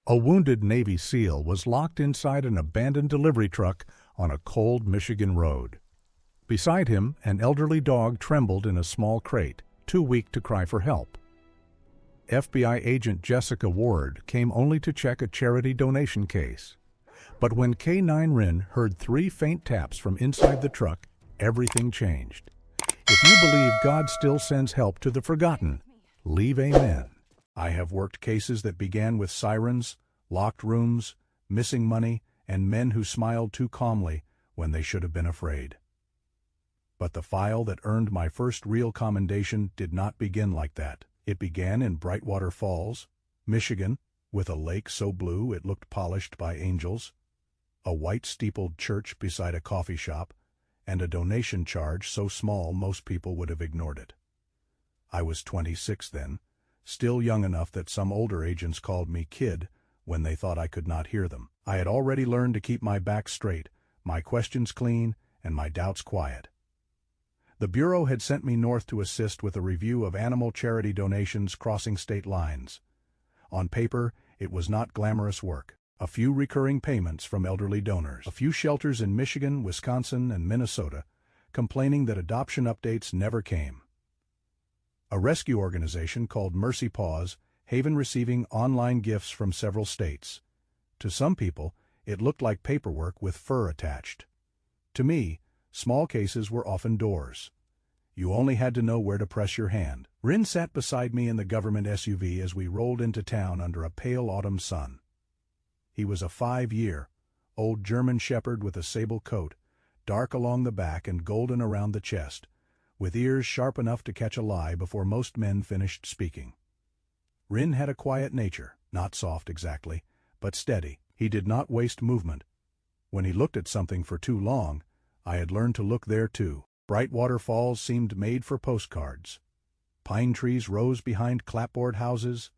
A wounded Navy SEAL was locked inside an abandoned delivery truck on a cold Michigan road. Beside him, an elderly dog trembled in a small crate, too weak to cry for help. FBI agent Jessica Ward came only to check a charity donation case. But when K9 Rin heard 3 faint taps from inside the truck, everything changed. If you believe God still sends help to the forgotten, leave amen. I have worked cases that began with sirens, locked rooms, missing money, and men who smiled too calmly when they should have been afraid. But the file that earned my first real commendation did not begin like that. It began in Brightwater Falls, Michigan, with a lake so blue it looked polished by angels, a white-steepled church beside a coffee shop, and a donation charge so small most people would have ignored it. I was 26 then, still young enough that some older agents called me kid when they thought I could not hear them. I had already learned to keep my back straight, my questions clean, and my doubts quiet. The Bureau had sent me north to assist with a review of animal charity donations crossing state lines. On paper, it was not glamorous work. A few recurring payments from elderly donors. A few shelters in Michigan, Wisconsin, and Minnesota complaining that adoption updates never came. A rescue organization called Mercy Paws Haven receiving online gifts from several states. To some people, it looked like paperwork with fur attached. To me, small cases were often doors. You only had to know where to press your hand. Rin sat beside me in the government SUV as we rolled into town under a pale autumn sun. He was a 5-year-old German shepherd with a sable coat, dark along the back and golden around the chest, with ears sharp enough to catch a lie before most men finished speaking. Rin had a quiet nature, not soft exactly, but steady. He did not waste movement. When he looked at something for too long, I had learned to look there too. Brightwater Falls seemed made for postcards. Pine trees rose behind clapboard houses.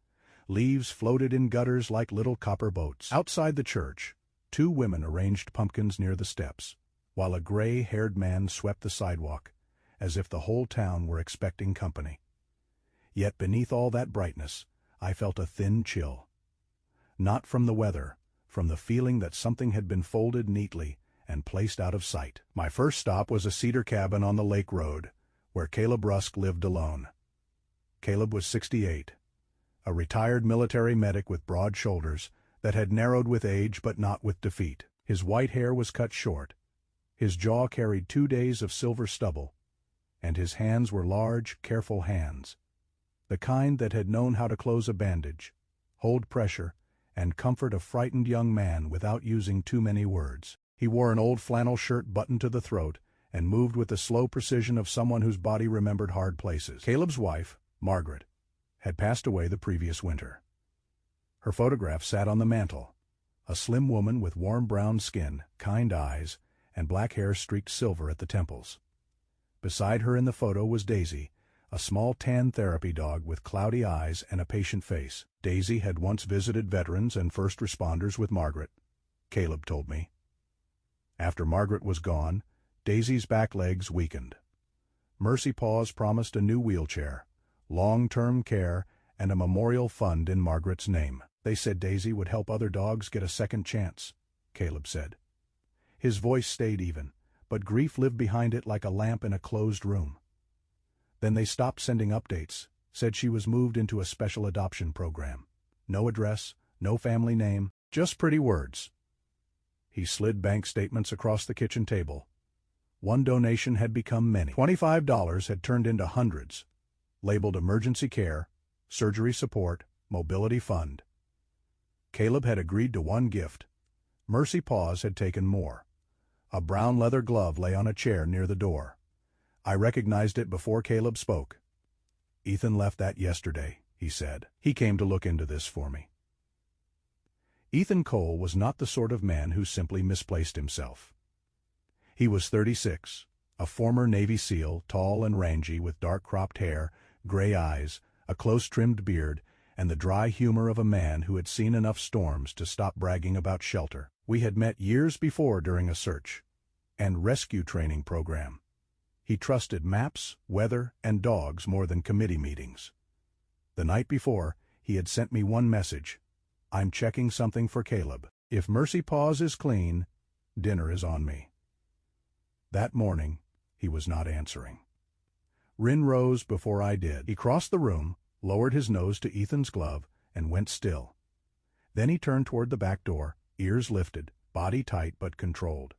Leaves floated in gutters like little copper boats. Outside the church, 2 women arranged pumpkins near the steps, while a gray-haired man swept the sidewalk, as if the whole town were expecting company. Yet beneath all that brightness, I felt a thin chill. Not from the weather, from the feeling that something had been folded neatly and placed out of sight. My first stop was a cedar cabin on the Lake Road, where Caleb Rusk lived alone. Caleb was 68, a retired military medic with broad shoulders that had narrowed with age but not with defeat. His white hair was cut short. His jaw carried 2 days of silver stubble, and his hands were large, careful hands, the kind that had known how to close a bandage, hold pressure, and comfort a frightened young man without using too many words. He wore an old flannel shirt buttoned to the throat and moved with the slow precision of someone whose body remembered hard places. Caleb's wife, Margaret, had passed away the previous winter. Her photograph sat on the mantel, a slim woman with warm brown skin, kind eyes, and black hair streaked silver at the temples. Beside her in the photo was Daisy, a small tan therapy dog with cloudy eyes and a patient face. Daisy had once visited veterans and first responders with Margaret, Caleb told me. After Margaret was gone, Daisy's back legs weakened. Mercy Paws promised a new wheelchair, long-term care, and a memorial fund in Margaret's name. They said Daisy would help other dogs get a second chance, Caleb said. His voice stayed even, but grief lived behind it like a lamp in a closed room. Then they stopped sending updates, said she was moved into a special adoption program. No address, no family name, just pretty words. He slid bank statements across the kitchen table. One donation had become many. $25 had turned into hundreds, labeled emergency care, surgery support, mobility fund. Caleb had agreed to one gift. Mercy Paws had taken more. A brown leather glove lay on a chair near the door. I recognized it before Caleb spoke. Ethan left that yesterday, he said. He came to look into this for me. Ethan Cole was not the sort of man who simply misplaced himself. He was 36, a former Navy SEAL, tall and rangy with dark-cropped hair, gray eyes, a close-trimmed beard, and the dry humor of a man who had seen enough storms to stop bragging about shelter. We had met years before during a search and rescue training program. He trusted maps, weather, and dogs more than committee meetings. The night before, he had sent me one message. I'm checking something for Caleb. If Mercy Paws is clean, dinner is on me." That morning, he was not answering. Rin rose before I did. He crossed the room, lowered his nose to Ethan's glove, and went still. Then he turned toward the back door, ears lifted, body tight but controlled.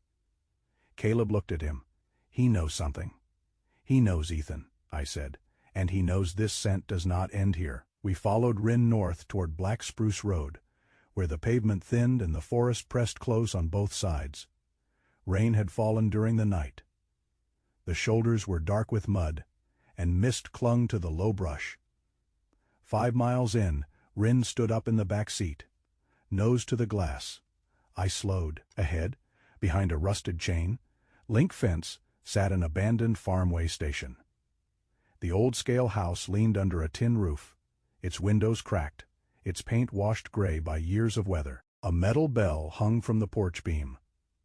Caleb looked at him. "He knows something." "He knows, Ethan," I said, "and he knows this scent does not end here." We followed Rin north toward Black Spruce Road, where the pavement thinned and the forest pressed close on both sides. Rain had fallen during the night. The shoulders were dark with mud, and mist clung to the low brush. 5 miles in, Rin stood up in the back seat, nose to the glass. I slowed. Ahead, behind a rusted chain link fence, sat an abandoned farmway station. The old scale house leaned under a tin roof, its windows cracked, its paint washed gray by years of weather. A metal bell hung from the porch beam,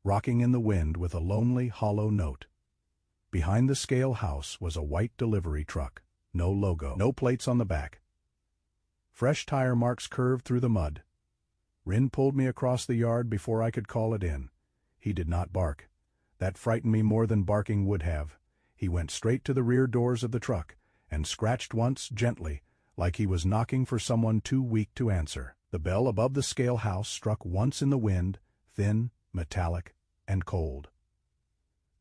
rocking in the wind with a lonely, hollow note. Behind the scale house was a white delivery truck. No logo, no plates on the back. Fresh tire marks curved through the mud. Rin pulled me across the yard before I could call it in. He did not bark. That frightened me more than barking would have. He went straight to the rear doors of the truck and scratched once, gently, like he was knocking for someone too weak to answer. The bell above the scale house struck once in the wind, thin, metallic, and cold.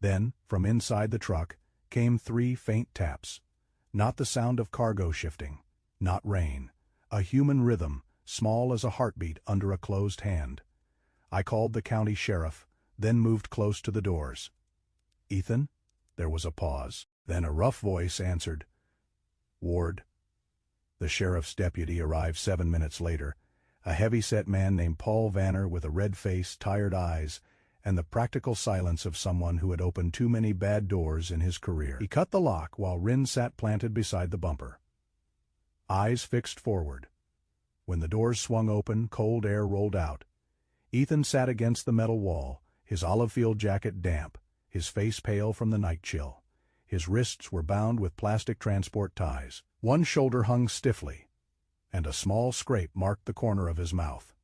Then, from inside the truck, came 3 faint taps. Not the sound of cargo shifting, not rain. A human rhythm, small as a heartbeat under a closed hand. I called the county sheriff, then moved close to the doors. "Ethan?" There was a pause. Then a rough voice answered, "Ward." The sheriff's deputy arrived 7 minutes later, a heavy-set man named Paul Vanner with a red face, tired eyes, and the practical silence of someone who had opened too many bad doors in his career. He cut the lock while Rin sat planted beside the bumper, eyes fixed forward. When the doors swung open, cold air rolled out. Ethan sat against the metal wall, his olive field jacket damp, his face pale from the night chill. His wrists were bound with plastic transport ties. One shoulder hung stiffly, and a small scrape marked the corner of his mouth.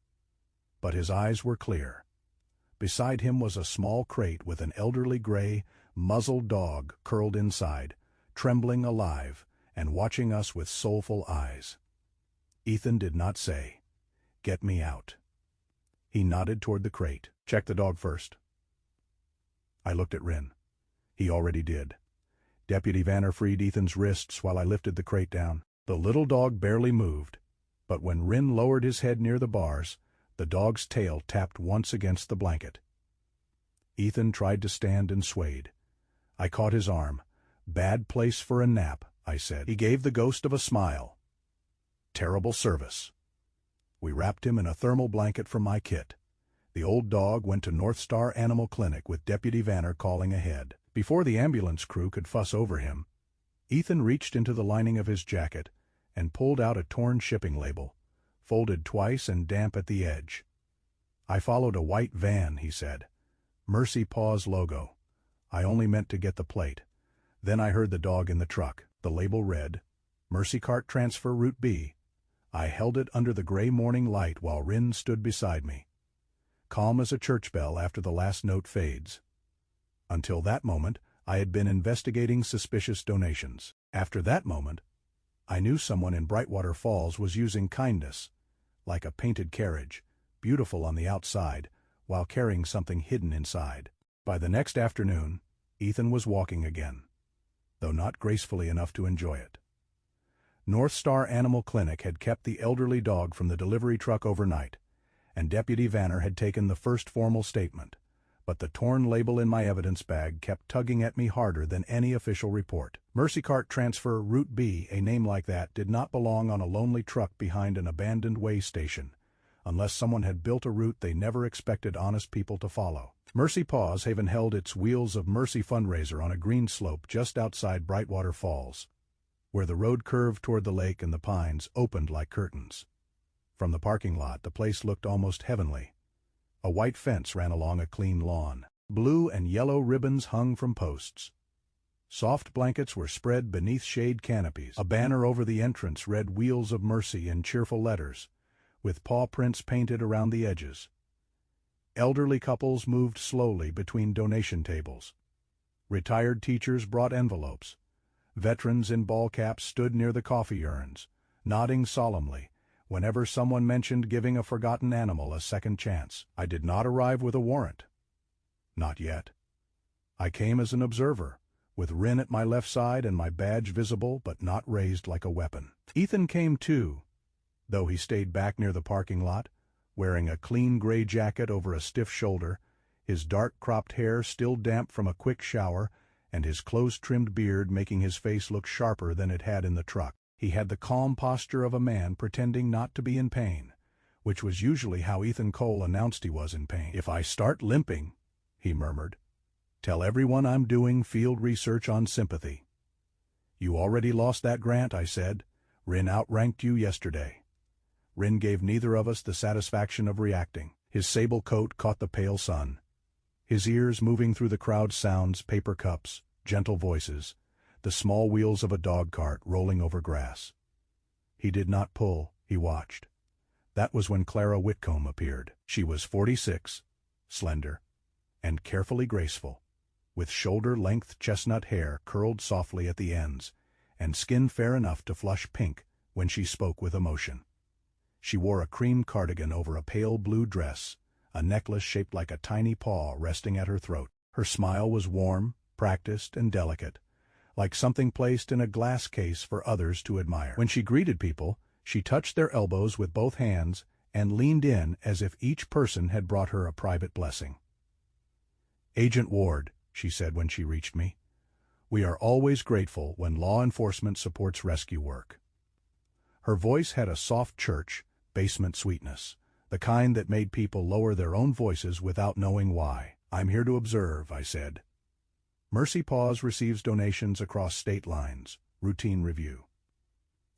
But his eyes were clear. Beside him was a small crate with an elderly gray, muzzled dog curled inside, trembling alive, and watching us with soulful eyes. Ethan did not say, "Get me out." He nodded toward the crate. "Check the dog first." I looked at Rin. He already did. Deputy Vanner freed Ethan's wrists while I lifted the crate down. The little dog barely moved, but when Rin lowered his head near the bars, the dog's tail tapped once against the blanket. Ethan tried to stand and swayed. I caught his arm. "Bad place for a nap," I said. He gave the ghost of a smile. "Terrible service." We wrapped him in a thermal blanket from my kit. The old dog went to North Star Animal Clinic with Deputy Vanner calling ahead. Before the ambulance crew could fuss over him, Ethan reached into the lining of his jacket and pulled out a torn shipping label, folded twice and damp at the edge. "I followed a white van," he said. "Mercy Paws logo. I only meant to get the plate. Then I heard the dog in the truck." The label read, "Mercy Cart Transfer Route B." I held it under the gray morning light while Rin stood beside me, calm as a church bell after the last note fades. Until that moment, I had been investigating suspicious donations. After that moment, I knew someone in Brightwater Falls was using kindness, like a painted carriage, beautiful on the outside, while carrying something hidden inside. By the next afternoon, Ethan was walking again, though not gracefully enough to enjoy it. North Star Animal Clinic had kept the elderly dog from the delivery truck overnight, and Deputy Vanner had taken the first formal statement, but the torn label in my evidence bag kept tugging at me harder than any official report. Mercy Cart Transfer Route B, a name like that, did not belong on a lonely truck behind an abandoned way station, unless someone had built a route they never expected honest people to follow. Mercy Paws Haven held its Wheels of Mercy fundraiser on a green slope just outside Brightwater Falls, where the road curved toward the lake and the pines opened like curtains. From the parking lot, the place looked almost heavenly. A white fence ran along a clean lawn. Blue and yellow ribbons hung from posts. Soft blankets were spread beneath shade canopies. A banner over the entrance read "Wheels of Mercy" in cheerful letters, with paw prints painted around the edges. Elderly couples moved slowly between donation tables. Retired teachers brought envelopes. Veterans in ball caps stood near the coffee urns, nodding solemnly whenever someone mentioned giving a forgotten animal a second chance. I did not arrive with a warrant. Not yet. I came as an observer, with Rin at my left side and my badge visible but not raised like a weapon. Ethan came too, though he stayed back near the parking lot, wearing a clean gray jacket over a stiff shoulder, his dark cropped hair still damp from a quick shower, and his close-trimmed beard making his face look sharper than it had in the truck. He had the calm posture of a man pretending not to be in pain, which was usually how Ethan Cole announced he was in pain. "If I start limping," he murmured, "tell everyone I'm doing field research on sympathy." "You already lost that grant," I said. "Rin outranked you yesterday." Rin gave neither of us the satisfaction of reacting. His sable coat caught the pale sun. His ears moving through the crowd's sounds, paper cups, gentle voices, the small wheels of a dog cart rolling over grass. He did not pull, he watched. That was when Clara Whitcomb appeared. She was 46, slender, and carefully graceful, with shoulder-length chestnut hair curled softly at the ends, and skin fair enough to flush pink when she spoke with emotion. She wore a cream cardigan over a pale blue dress, a necklace shaped like a tiny paw resting at her throat. Her smile was warm, practiced, and delicate, like something placed in a glass case for others to admire. When she greeted people, she touched their elbows with both hands and leaned in as if each person had brought her a private blessing. "Agent Ward," she said when she reached me, "we are always grateful when law enforcement supports rescue work." Her voice had a soft church, basement sweetness, the kind that made people lower their own voices without knowing why. "I'm here to observe," I said. "Mercy Paws receives donations across state lines. Routine review."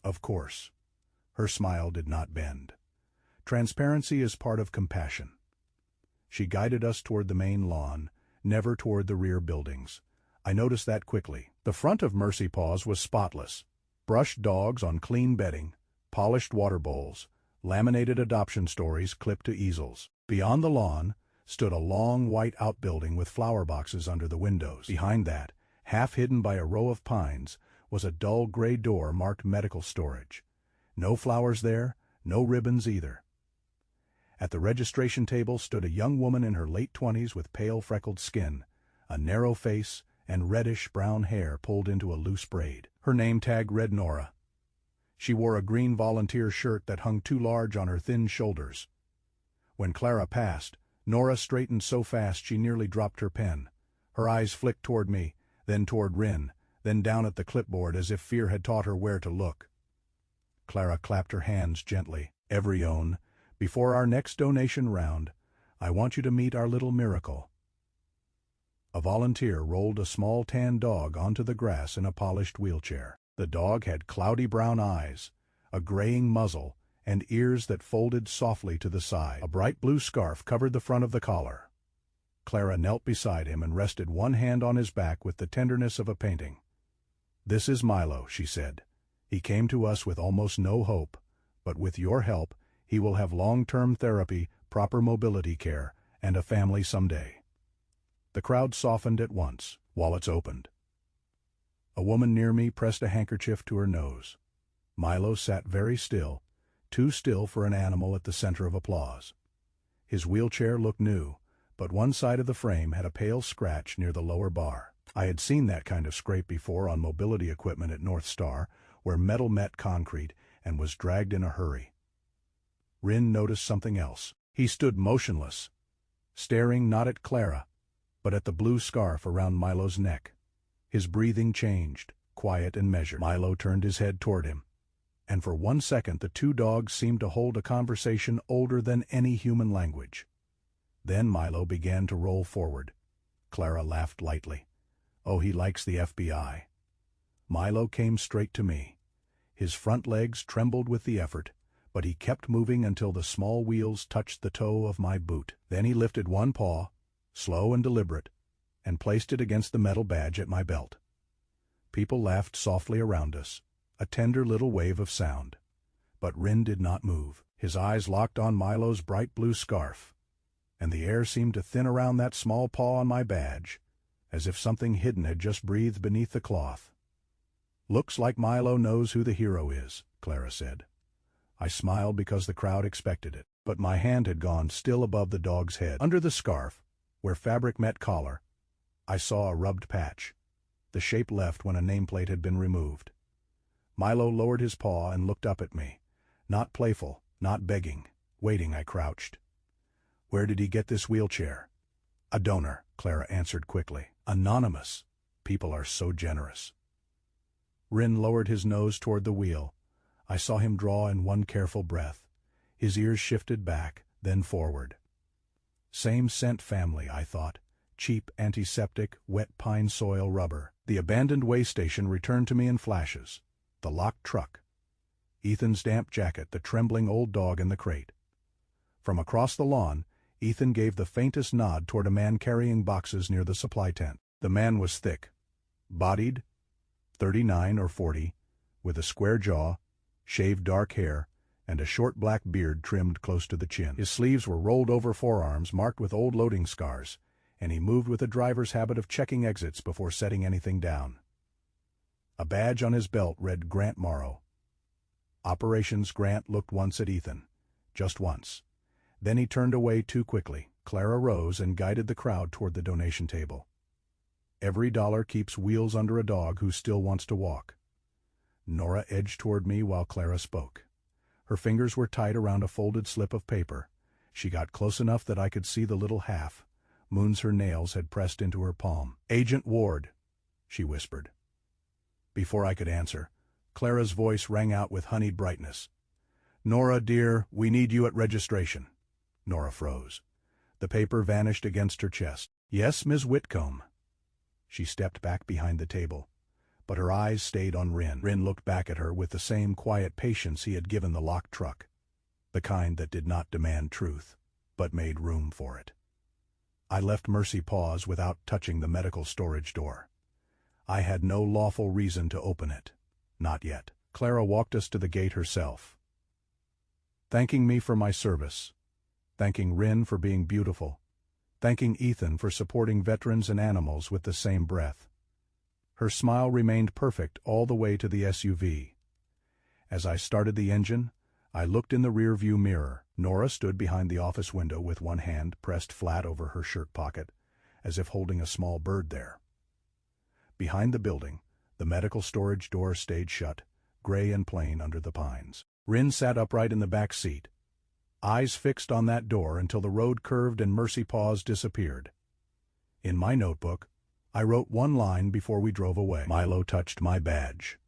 "Of course." Her smile did not bend. "Transparency is part of compassion." She guided us toward the main lawn, never toward the rear buildings. I noticed that quickly. The front of Mercy Paws was spotless. Brushed dogs on clean bedding, polished water bowls, laminated adoption stories clipped to easels. Beyond the lawn stood a long white outbuilding with flower boxes under the windows. Behind that, half hidden by a row of pines, was a dull gray door marked medical storage. No flowers there, no ribbons either. At the registration table stood a young woman in her late 20s with pale freckled skin, a narrow face, and reddish-brown hair pulled into a loose braid. Her name tag read Nora. She wore a green volunteer shirt that hung too large on her thin shoulders. When Clara passed, Nora straightened so fast she nearly dropped her pen. Her eyes flicked toward me, then toward Rin, then down at the clipboard as if fear had taught her where to look. Clara clapped her hands gently. "Everyone, before our next donation round, I want you to meet our little miracle." A volunteer rolled a small tan dog onto the grass in a polished wheelchair. The dog had cloudy brown eyes, a graying muzzle, and ears that folded softly to the side. A bright blue scarf covered the front of the collar. Clara knelt beside him and rested one hand on his back with the tenderness of a painting. "This is Milo," she said. "He came to us with almost no hope, but with your help, he will have long-term therapy, proper mobility care, and a family someday." The crowd softened at once. Wallets opened. A woman near me pressed a handkerchief to her nose. Milo sat very still, too still for an animal at the center of applause. His wheelchair looked new, but one side of the frame had a pale scratch near the lower bar. I had seen that kind of scrape before on mobility equipment at North Star, where metal met concrete and was dragged in a hurry. Rin noticed something else. He stood motionless, staring not at Clara, but at the blue scarf around Milo's neck. His breathing changed, quiet and measured. Milo turned his head toward him, and for 1 second the two dogs seemed to hold a conversation older than any human language. Then Milo began to roll forward. Clara laughed lightly. "Oh, he likes the FBI." Milo came straight to me. His front legs trembled with the effort, but he kept moving until the small wheels touched the toe of my boot. Then he lifted one paw, slow and deliberate, and placed it against the metal badge at my belt. People laughed softly around us, a tender little wave of sound. But Rin did not move. His eyes locked on Milo's bright blue scarf, and the air seemed to thin around that small paw on my badge, as if something hidden had just breathed beneath the cloth. "Looks like Milo knows who the hero is," Clara said. I smiled because the crowd expected it, but my hand had gone still above the dog's head. Under the scarf, where fabric met collar, I saw a rubbed patch, the shape left when a nameplate had been removed. Milo lowered his paw and looked up at me. Not playful, not begging. Waiting, I crouched. "Where did he get this wheelchair?" "A donor," Clara answered quickly. "Anonymous. People are so generous." Rin lowered his nose toward the wheel. I saw him draw in one careful breath. His ears shifted back, then forward. Same scent family, I thought. Cheap, antiseptic, wet pine soil rubber. The abandoned way station returned to me in flashes. The locked truck. Ethan's damp jacket, the trembling old dog in the crate. From across the lawn, Ethan gave the faintest nod toward a man carrying boxes near the supply tent. The man was thick, bodied, 39 or 40, with a square jaw, shaved dark hair, and a short black beard trimmed close to the chin. His sleeves were rolled over forearms marked with old loading scars, and he moved with a driver's habit of checking exits before setting anything down. A badge on his belt read Grant Morrow. Operations Grant looked once at Ethan. Just once. Then he turned away too quickly. Clara rose and guided the crowd toward the donation table. Every dollar keeps wheels under a dog who still wants to walk. Nora edged toward me while Clara spoke. Her fingers were tight around a folded slip of paper. She got close enough that I could see the little half. Moons her nails had pressed into her palm. "Agent Ward," she whispered. Before I could answer, Clara's voice rang out with honeyed brightness. "Nora, dear, we need you at registration." Nora froze. The paper vanished against her chest. "Yes, Ms. Whitcomb." She stepped back behind the table, but her eyes stayed on Rin. Rin looked back at her with the same quiet patience he had given the locked truck, the kind that did not demand truth, but made room for it. I left Mercy Paws without touching the medical storage door. I had no lawful reason to open it. Not yet. Clara walked us to the gate herself, thanking me for my service, thanking Rin for being beautiful, thanking Ethan for supporting veterans and animals with the same breath. Her smile remained perfect all the way to the SUV. As I started the engine, I looked in the rear-view mirror. Nora stood behind the office window with one hand pressed flat over her shirt pocket, as if holding a small bird there. Behind the building, the medical storage door stayed shut, gray and plain under the pines. Rin sat upright in the back seat, eyes fixed on that door until the road curved and Mercy Paws disappeared. In my notebook, I wrote one line before we drove away. Milo touched my badge.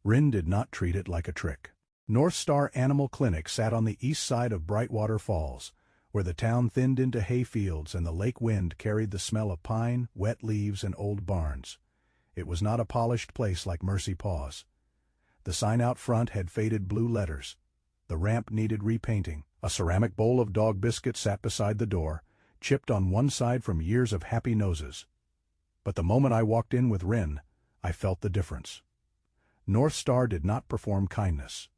Rin did not treat it like a trick. North Star Animal Clinic sat on the east side of Brightwater Falls, where the town thinned into hay fields and the lake wind carried the smell of pine, wet leaves, and old barns. It was not a polished place like Mercy Paws. The sign out front had faded blue letters. The ramp needed repainting. A ceramic bowl of dog biscuits sat beside the door, chipped on one side from years of happy noses. But the moment I walked in with Rin, I felt the difference. North Star did not perform kindness.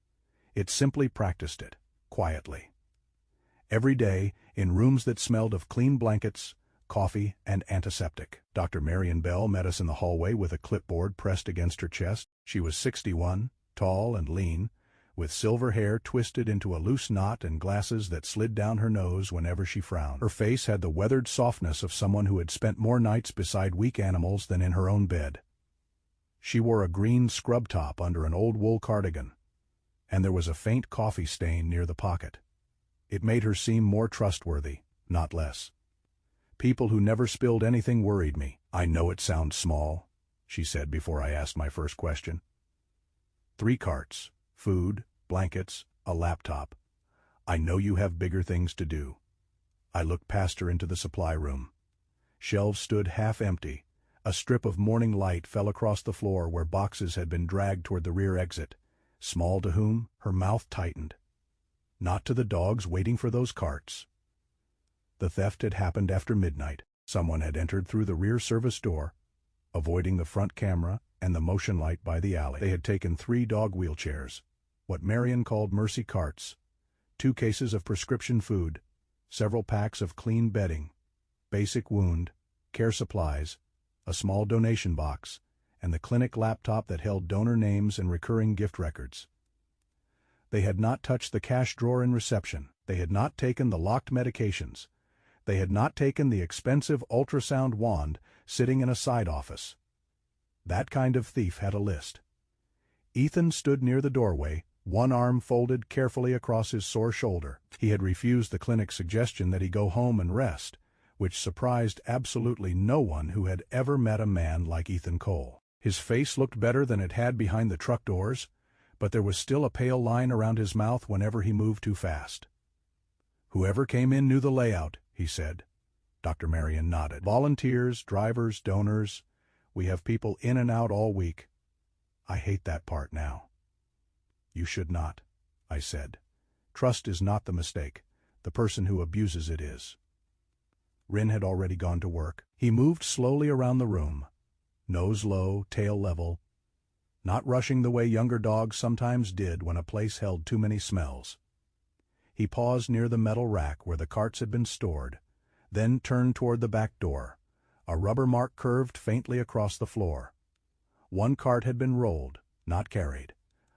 It simply practiced it, quietly. Every day, in rooms that smelled of clean blankets, coffee, and antiseptic. Dr. Marion Bell met us in the hallway with a clipboard pressed against her chest. She was 61, tall and lean, with silver hair twisted into a loose knot and glasses that slid down her nose whenever she frowned. Her face had the weathered softness of someone who had spent more nights beside weak animals than in her own bed. She wore a green scrub top under an old wool cardigan, and there was a faint coffee stain near the pocket. It made her seem more trustworthy, not less. People who never spilled anything worried me. "I know it sounds small," she said before I asked my first question. 3 carts, food, blankets, a laptop. "I know you have bigger things to do." I looked past her into the supply room. Shelves stood half empty. A strip of morning light fell across the floor where boxes had been dragged toward the rear exit. Small to whom? Her mouth tightened. Not to the dogs waiting for those carts. The theft had happened after midnight. Someone had entered through the rear service door, avoiding the front camera and the motion light by the alley. They had taken 3 dog wheelchairs, what Marion called Mercy carts, 2 cases of prescription food, several packs of clean bedding, basic wound, care supplies, a small donation box, and the clinic laptop that held donor names and recurring gift records. They had not touched the cash drawer in reception. They had not taken the locked medications. They had not taken the expensive ultrasound wand sitting in a side office. That kind of thief had a list. Ethan stood near the doorway, one arm folded carefully across his sore shoulder. He had refused the clinic's suggestion that he go home and rest, which surprised absolutely no one who had ever met a man like Ethan Cole. His face looked better than it had behind the truck doors, but there was still a pale line around his mouth whenever he moved too fast. "Whoever came in knew the layout," he said. Dr. Marion nodded. "Volunteers, drivers, donors. We have people in and out all week. I hate that part now." "You should not," I said. "Trust is not the mistake. The person who abuses it is." Rin had already gone to work. He moved slowly around the room, nose low, tail level, not rushing the way younger dogs sometimes did when a place held too many smells. He paused near the metal rack where the carts had been stored, then turned toward the back door. A rubber mark curved faintly across the floor. One cart had been rolled, not carried.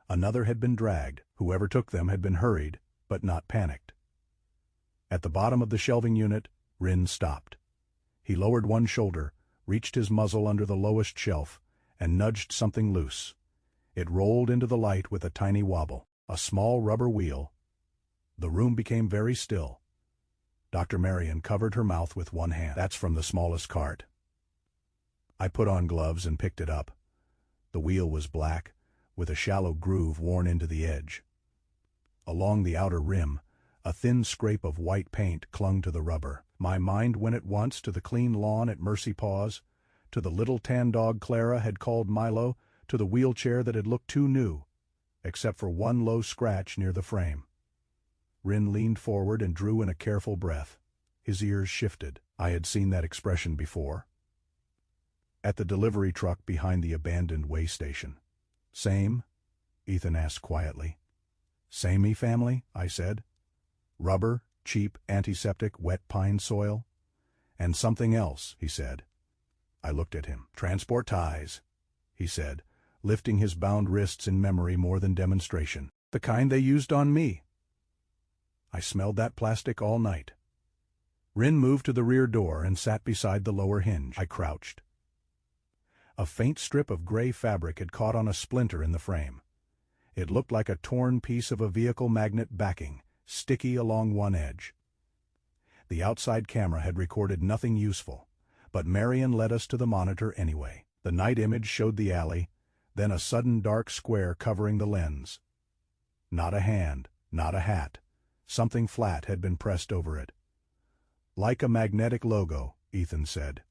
Another had been dragged. Whoever took them had been hurried, but not panicked. At the bottom of the shelving unit, Rin stopped. He lowered one shoulder, reached his muzzle under the lowest shelf, and nudged something loose. It rolled into the light with a tiny wobble. A small rubber wheel. The room became very still. Dr. Marion covered her mouth with one hand. "That's from the smallest cart." I put on gloves and picked it up. The wheel was black, with a shallow groove worn into the edge. Along the outer rim, a thin scrape of white paint clung to the rubber. My mind went at once to the clean lawn at Mercy Paws, to the little tan dog Clara had called Milo, to the wheelchair that had looked too new, except for one low scratch near the frame. Rin leaned forward and drew in a careful breath. His ears shifted. I had seen that expression before. At the delivery truck behind the abandoned way station. "Same?" Ethan asked quietly. "Samey family?" I said. "Rubber, cheap, antiseptic, wet pine soil?" "And something else," he said. I looked at him. "Transport ties," he said, lifting his bound wrists in memory more than demonstration. "The kind they used on me." I smelled that plastic all night. Rin moved to the rear door and sat beside the lower hinge. I crouched. A faint strip of gray fabric had caught on a splinter in the frame. It looked like a torn piece of a vehicle magnet backing, sticky along one edge. The outside camera had recorded nothing useful, but Marion led us to the monitor anyway. The night image showed the alley, then a sudden dark square covering the lens. Not a hand, not a hat. Something flat had been pressed over it. "Like a magnetic logo," Ethan said.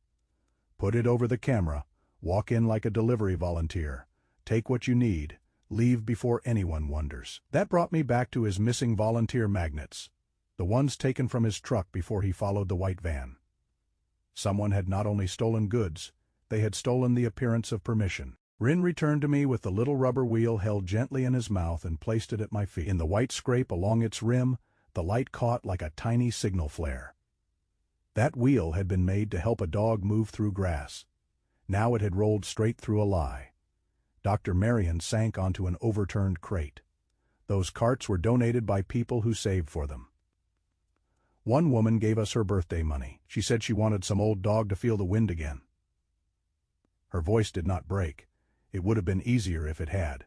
"Put it over the camera, walk in like a delivery volunteer, take what you need, leave before anyone wonders." That brought me back to his missing volunteer magnets, the ones taken from his truck before he followed the white van. Someone had not only stolen goods, they had stolen the appearance of permission. Rin returned to me with the little rubber wheel held gently in his mouth and placed it at my feet. In the white scrape along its rim, the light caught like a tiny signal flare. That wheel had been made to help a dog move through grass. Now it had rolled straight through a lie. Dr. Marion sank onto an overturned crate. Those carts were donated by people who saved for them. One woman gave us her birthday money. She said she wanted some old dog to feel the wind again. Her voice did not break. It would have been easier if it had.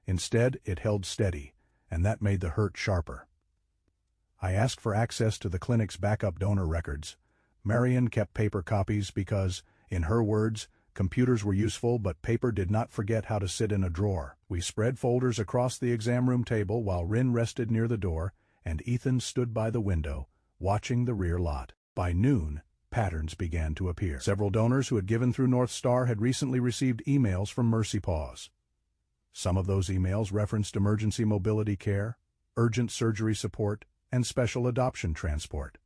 Instead, it held steady, and that made the hurt sharper. I asked for access to the clinic's backup donor records. Marion kept paper copies because, in her words, computers were useful but paper did not forget how to sit in a drawer. We spread folders across the exam room table while Rin rested near the door, and Ethan stood by the window, watching the rear lot. By noon, patterns began to appear. Several donors who had given through North Star had recently received emails from Mercy Paws. Some of those emails referenced emergency mobility care, urgent surgery support, and special adoption transport.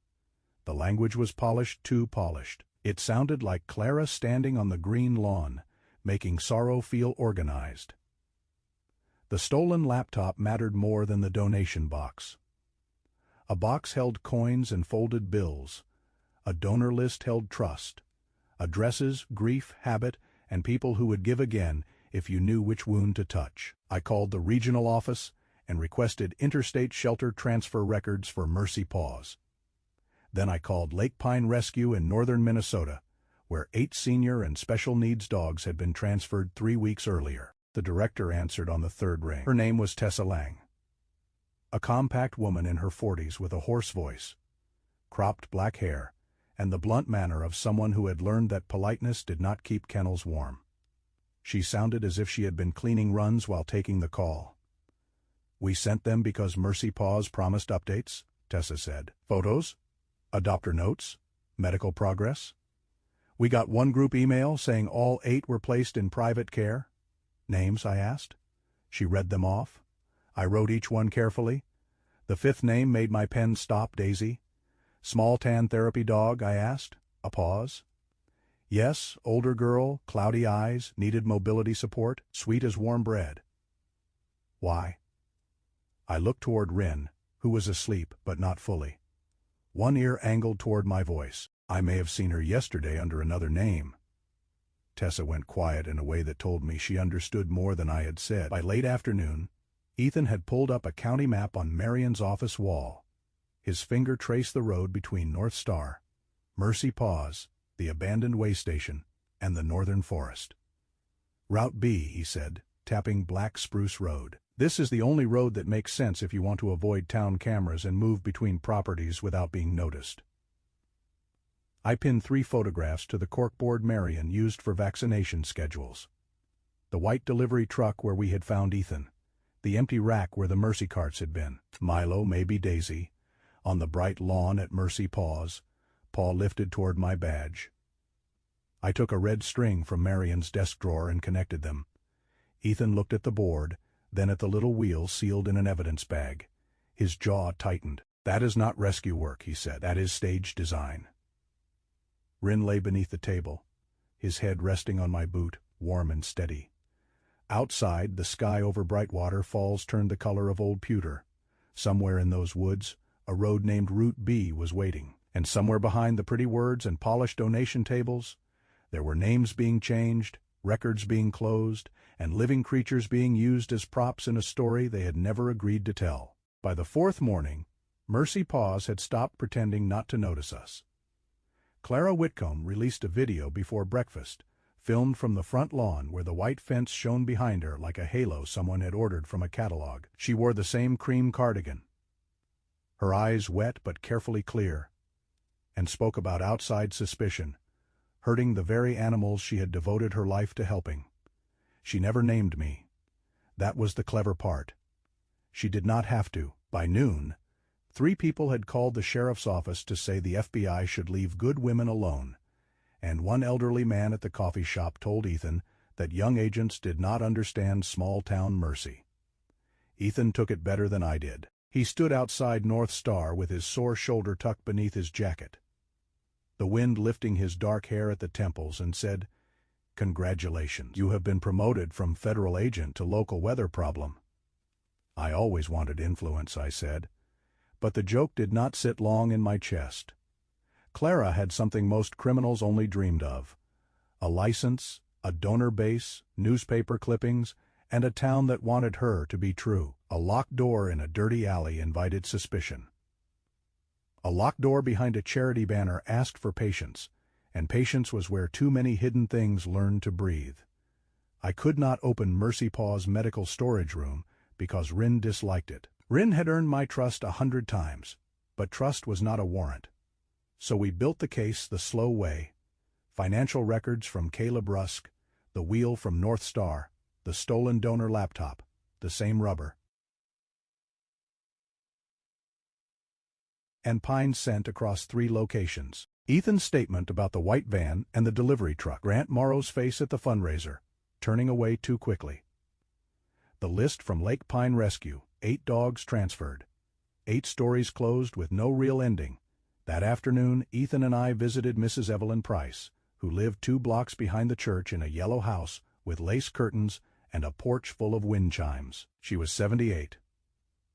The language was polished, too polished. It sounded like Clara standing on the green lawn, making sorrow feel organized. The stolen laptop mattered more than the donation box. A box held coins and folded bills. A donor list held trust. Addresses, grief, habit, and people who would give again if you knew which wound to touch. I called the regional office and requested interstate shelter transfer records for Mercy Paws. Then I called Lake Pine Rescue in northern Minnesota, where 8 senior and special needs dogs had been transferred 3 weeks earlier. The director answered on the third ring. Her name was Tessa Lang. A compact woman in her 40s with a hoarse voice, cropped black hair, and the blunt manner of someone who had learned that politeness did not keep kennels warm. She sounded as if she had been cleaning runs while taking the call. "We sent them because Mercy Paws promised updates," Tessa said. "Photos? Adopter notes? Medical progress? We got one group email saying all 8 were placed in private care." "Names?" I asked. She read them off. I wrote each one carefully. The 5th name made my pen stop. "Daisy." "Small tan therapy dog?" I asked. A pause. "Yes, older girl, cloudy eyes, needed mobility support, sweet as warm bread." "Why?" I looked toward Rin, who was asleep, but not fully. One ear angled toward my voice. "I may have seen her yesterday under another name." Tessa went quiet in a way that told me she understood more than I had said. By late afternoon, Ethan had pulled up a county map on Marion's office wall. His finger traced the road between North Star, Mercy Paws, the abandoned way station, and the northern forest. "Route B," he said, tapping Black Spruce Road. "This is the only road that makes sense if you want to avoid town cameras and move between properties without being noticed." I pinned 3 photographs to the corkboard Marion used for vaccination schedules. The white delivery truck where we had found Ethan. The empty rack where the Mercy carts had been. Milo, maybe Daisy. On the bright lawn at Mercy Paws, paw lifted toward my badge. I took a red string from Marion's desk drawer and connected them. Ethan looked at the board, then at the little wheel sealed in an evidence bag. His jaw tightened. "That is not rescue work," he said. "That is stage design." Rin lay beneath the table, his head resting on my boot, warm and steady. Outside, the sky over Brightwater Falls turned the color of old pewter. Somewhere in those woods, a road named Route B was waiting, and somewhere behind the pretty words and polished donation tables, there were names being changed, records being closed, and living creatures being used as props in a story they had never agreed to tell. By the 4th morning, Mercy Paws had stopped pretending not to notice us. Clara Whitcomb released a video before breakfast, filmed from the front lawn where the white fence shone behind her like a halo someone had ordered from a catalog. She wore the same cream cardigan, her eyes wet but carefully clear, and spoke about outside suspicion, hurting the very animals she had devoted her life to helping. She never named me. That was the clever part. She did not have to. By noon, 3 people had called the sheriff's office to say the FBI should leave good women alone, and one elderly man at the coffee shop told Ethan that young agents did not understand small-town mercy. Ethan took it better than I did. He stood outside North Star with his sore shoulder tucked beneath his jacket, the wind lifting his dark hair at the temples, and said, "Congratulations. You have been promoted from federal agent to local weather problem." "I always wanted influence," I said. But the joke did not sit long in my chest. Clara had something most criminals only dreamed of: a license, a donor base, newspaper clippings, and a town that wanted her to be true. A locked door in a dirty alley invited suspicion. A locked door behind a charity banner asked for patience, and patience was where too many hidden things learned to breathe. I could not open Mercy Paws' medical storage room because Rin disliked it. Rin had earned my trust 100 times, but trust was not a warrant. So we built the case the slow way: financial records from Caleb Rusk, the wheel from North Star, the stolen donor laptop, the same rubber, and pine scent across 3 locations. Ethan's statement about the white van and the delivery truck. Grant Morrow's face at the fundraiser, turning away too quickly. The list from Lake Pine Rescue: 8 dogs transferred. 8 stories closed with no real ending. That afternoon, Ethan and I visited Mrs. Evelyn Price, who lived 2 blocks behind the church in a yellow house with lace curtains and a porch full of wind chimes. She was 78,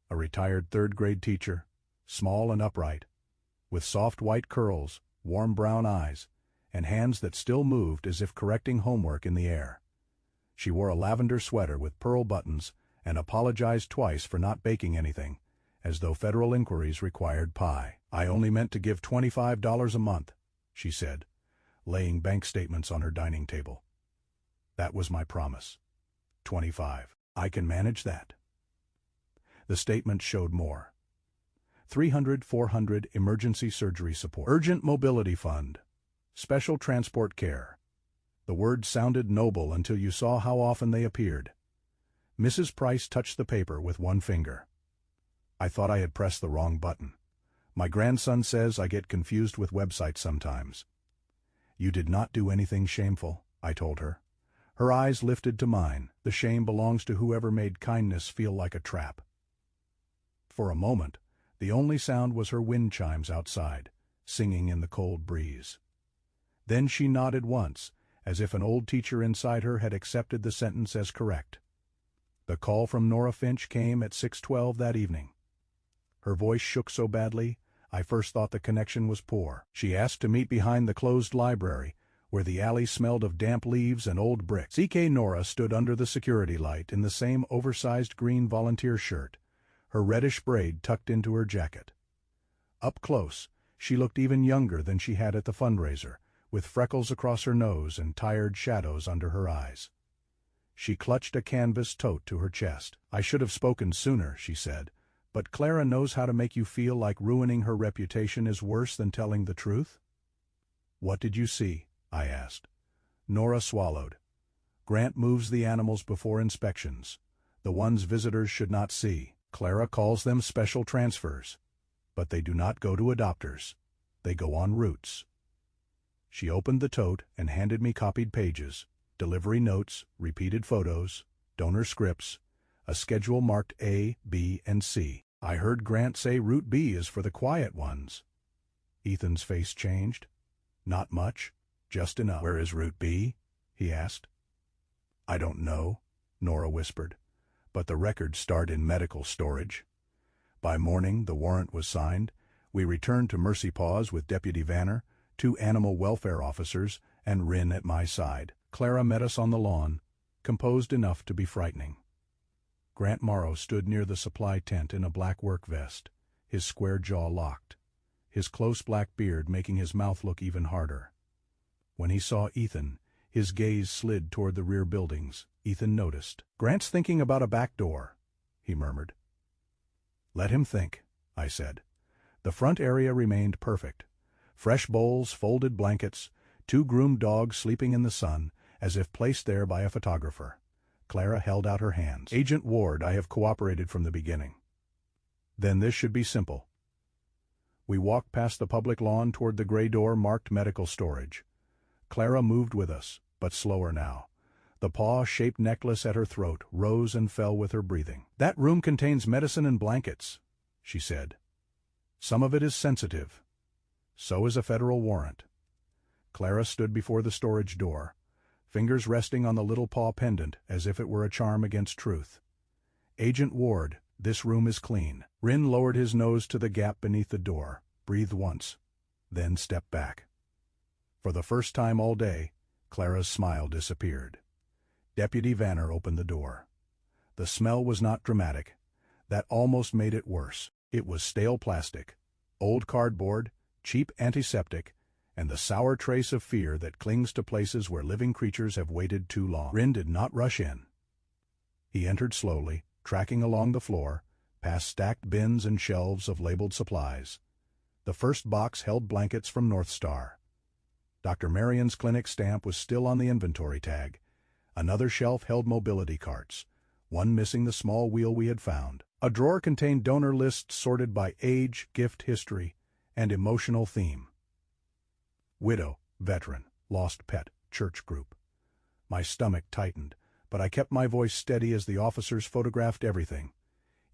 a retired 3rd-grade teacher, small and upright, with soft white curls, warm brown eyes, and hands that still moved as if correcting homework in the air. She wore a lavender sweater with pearl buttons and apologized twice for not baking anything, as though federal inquiries required pie. "I only meant to give $25 a month," she said, laying bank statements on her dining table. "That was my promise. 25. I can manage that." The statement showed more. 300, 400 emergency surgery support. Urgent mobility fund. Special transport care. The words sounded noble until you saw how often they appeared. Mrs. Price touched the paper with one finger. I thought I had pressed the wrong button. My grandson says I get confused with websites sometimes. "You did not do anything shameful," I told her. Her eyes lifted to mine. "The shame belongs to whoever made kindness feel like a trap." For a moment, the only sound was her wind chimes outside, singing in the cold breeze. Then she nodded once, as if an old teacher inside her had accepted the sentence as correct. The call from Nora Finch came at 6:12 that evening. Her voice shook so badly, I first thought the connection was poor. She asked to meet behind the closed library, where the alley smelled of damp leaves and old bricks. CK Nora stood under the security light in the same oversized green volunteer shirt, her reddish braid tucked into her jacket. Up close, she looked even younger than she had at the fundraiser, with freckles across her nose and tired shadows under her eyes. She clutched a canvas tote to her chest. "I should have spoken sooner," she said, "but Clara knows how to make you feel like ruining her reputation is worse than telling the truth." "What did you see?" I asked. Nora swallowed. "Grant moves the animals before inspections, the ones visitors should not see. Clara calls them special transfers, but they do not go to adopters. They go on routes." She opened the tote and handed me copied pages, delivery notes, repeated photos, donor scripts, a schedule marked A, B, and C. "I heard Grant say Route B is for the quiet ones." Ethan's face changed. "Not much, just enough." "Where is Route B?" he asked. "I don't know," Nora whispered, "but the records start in medical storage." By morning, the warrant was signed. We returned to Mercy Paws with Deputy Vanner, 2 animal welfare officers, and Rin at my side. Clara met us on the lawn, composed enough to be frightening. Grant Morrow stood near the supply tent in a black work vest, his square jaw locked, his close black beard making his mouth look even harder. When he saw Ethan, his gaze slid toward the rear buildings. Ethan noticed. "Grant's thinking about a back door," he murmured. "Let him think," I said. The front area remained perfect. Fresh bowls, folded blankets, 2 groomed dogs sleeping in the sun, as if placed there by a photographer. Clara held out her hands. "Agent Ward, I have cooperated from the beginning." "Then this should be simple." We walked past the public lawn toward the gray door marked medical storage. Clara moved with us, but slower now. The paw-shaped necklace at her throat rose and fell with her breathing. "That room contains medicine and blankets," she said. "Some of it is sensitive. So is a federal warrant." Clara stood before the storage door, fingers resting on the little paw pendant as if it were a charm against truth. "Agent Ward, this room is clean." Rin lowered his nose to the gap beneath the door, breathed once, then stepped back. For the first time all day, Clara's smile disappeared. Deputy Vanner opened the door. The smell was not dramatic. That almost made it worse. It was stale plastic, old cardboard, cheap antiseptic, and the sour trace of fear that clings to places where living creatures have waited too long. Rin did not rush in. He entered slowly, tracking along the floor, past stacked bins and shelves of labeled supplies. The first box held blankets from North Star. Dr. Marion's clinic stamp was still on the inventory tag. Another shelf held mobility carts, one missing the small wheel we had found. A drawer contained donor lists sorted by age, gift history, and emotional theme. Widow, veteran, lost pet, church group. My stomach tightened, but I kept my voice steady as the officers photographed everything.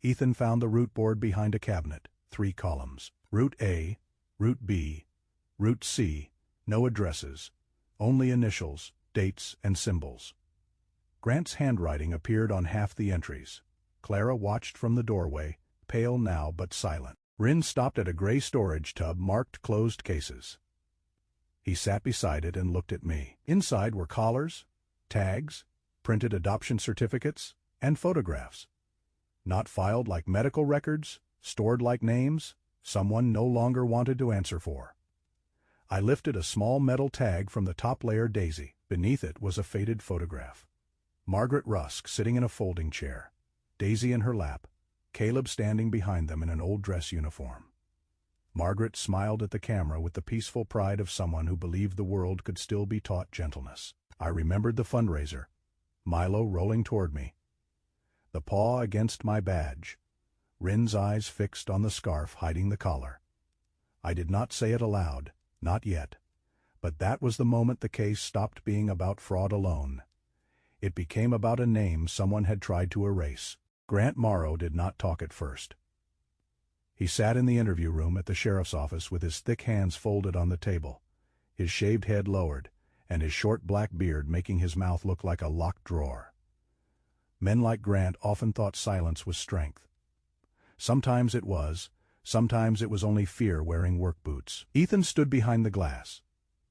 Ethan found the route board behind a cabinet, 3 columns. Route A, Route B, Route C, no addresses, only initials, dates, and symbols. Grant's handwriting appeared on half the entries. Clara watched from the doorway, pale now but silent. Rin stopped at a gray storage tub marked closed cases. He sat beside it and looked at me. Inside were collars, tags, printed adoption certificates, and photographs. Not filed like medical records, stored like names, someone no longer wanted to answer for. I lifted a small metal tag from the top layer Daisy. Beneath it was a faded photograph. Margaret Rusk sitting in a folding chair, Daisy in her lap, Caleb standing behind them in an old dress uniform. Margaret smiled at the camera with the peaceful pride of someone who believed the world could still be taught gentleness. I remembered the fundraiser, Milo rolling toward me, the paw against my badge, Rin's eyes fixed on the scarf hiding the collar. I did not say it aloud, not yet, but that was the moment the case stopped being about fraud alone. It became about a name someone had tried to erase. Grant Morrow did not talk at first. He sat in the interview room at the sheriff's office with his thick hands folded on the table, his shaved head lowered, and his short black beard making his mouth look like a locked drawer. Men like Grant often thought silence was strength. Sometimes it was, sometimes it was only fear wearing work boots. Ethan stood behind the glass,